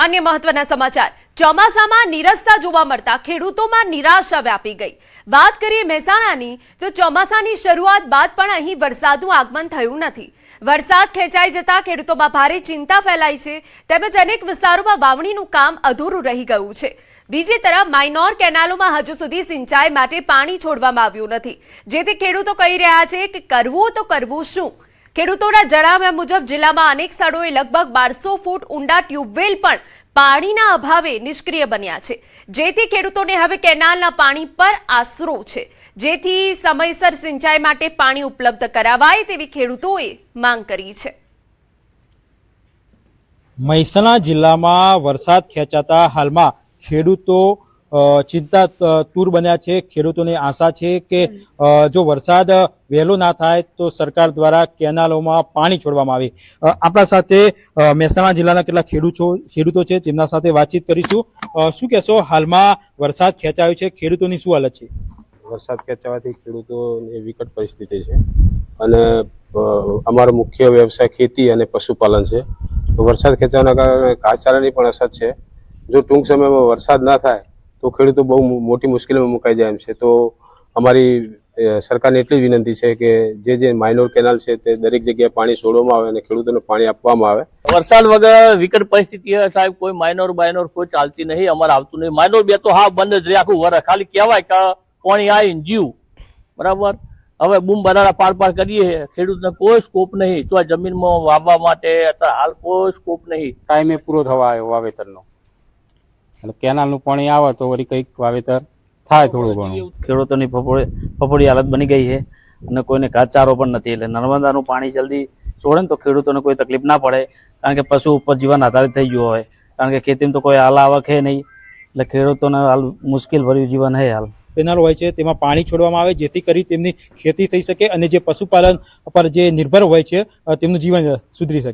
अन्य महत्वना समाचार ચોમાસામાં નિરસતા જોવા મળતા ખેડૂતોમાં નિરાશા વ્યાપી ગઈ। વાત કરીએ મહેસાણાની તો ચોમાસાની શરૂઆત બાદ પણ અહીં વરસાદનું આગમન થયું નથી। વરસાદ ખેંચાઈ જતા ખેડૂતોમાં ભારે ચિંતા ફેલાઈ છે તેમજ અનેક વિસ્તારોમાં વાવણીનું કામ અધૂરું રહી ગયું છે। બીજી તરફ માઇનોર કેનાલોમાં હજુ સુધી સિંચાઈ માટે પાણી છોડવામાં આવ્યું નથી, જેથી ખેડૂતો કહી રહ્યા છે કે કરવું તો કરવું શું। ખેડૂતોના જણાવ્યા મુજબ જિલ્લામાં અનેક સ્થળોએ લગભગ 1200 ફૂટ ઊંડા ટ્યુબવેલ પણ પાણીના અભાવે નિષ્ક્રિય બન્યા છે, જેથી ખેડૂતોને હવે કેનાલના પાણી પર આશરો છે, જેથી સમયસર સિંચાઈ માટે પાણી ઉપલબ્ધ કરાવાય તેવી ખેડૂતોએ માંગ કરી છે। મહેસાણા જિલ્લામાં વરસાદ ખેંચાતા હાલમાં ખેડૂતો ચિંતાતુર બન્યા છે। ખેડૂતોને આશા છે કે જો વરસાદ વહેલો ના થાય તો સરકાર દ્વારા કેનાલોમાં પાણી છોડવામાં આવે। આપણા સાથે મહેસાણા જિલ્લાના કેટલાક ખેડૂતો છે, તેમના સાથે વાતચીત કરીશું। શું કહેશો, હાલમાં વરસાદ ખેંચાયો છે, ખેડૂતોની શું હાલત છે? વરસાદ ખેંચાવાથી ખેડૂતોની વિકટ પરિસ્થિતિ છે અને અમારો મુખ્ય વ્યવસાય ખેતી અને પશુપાલન છે। વરસાદ ખેંચાવાના કારણે ઘાસચારાની પણ અસર છે। જો ટૂંક સમયમાં વરસાદ ના થાય તો ખેડૂતો બહુ મોટી મુશ્કેલીમાં મુકાઈ જાય એમ છે। તો અમારી સરકારને એટલી વિનંતી છે કે જે માઇનોર કેનાલ છે તે દરેક જગ્યાએ પાણી છોડવામાં આવે અને ખેડૂતોને પાણી આપવામાં આવે। વરસાદ વગર વિકટ પરિસ્થિતિ સાહેબ, કોઈ માઇનોર કોઈ ચાલતી નહીં, અમારે આવતું નહીં। માઇનોર બે તો હા બંધ જ રહે આખું વરસ, ખાલી કહેવાય કે પાણી આવીને જીવ બરાબર। હવે બૂમ બરાડા પાર કરીએ, ખેડૂતને કોઈ સ્કોપ નહીં, તો જમીનમાં વાવવા માટે અત્યારે હાલ કોઈ સ્કોપ નહીં। ટાઈમે પૂરો થવા આવ્યો વાવેતરનો, એટલે કેનાલનું પાણી આવે તો વળી કંઈક વાવેતર થાય થોડું ઘણું। ખેડૂતોની ફફોડી હાલત બની ગઈ છે અને કોઈને ઘાસચારો પણ નથી, એટલે નર્મદાનું પાણી જલ્દી છોડે ને તો ખેડૂતોને કોઈ તકલીફ ના પડે, કારણ કે પશુ ઉપર જીવન આધારિત થઈ ગયું હોય, કારણ કે ખેતીમાં તો કોઈ હાલ આવક છે નહીં, એટલે ખેડૂતોને હાલ મુશ્કેલ ભર્યું જીવન છે। હાલ કેનાલ હોય છે તેમાં પાણી છોડવામાં આવે જેથી કરી તેમની ખેતી થઈ શકે અને જે પશુપાલન પર જે નિર્ભર હોય છે તેમનું જીવન સુધરી શકે।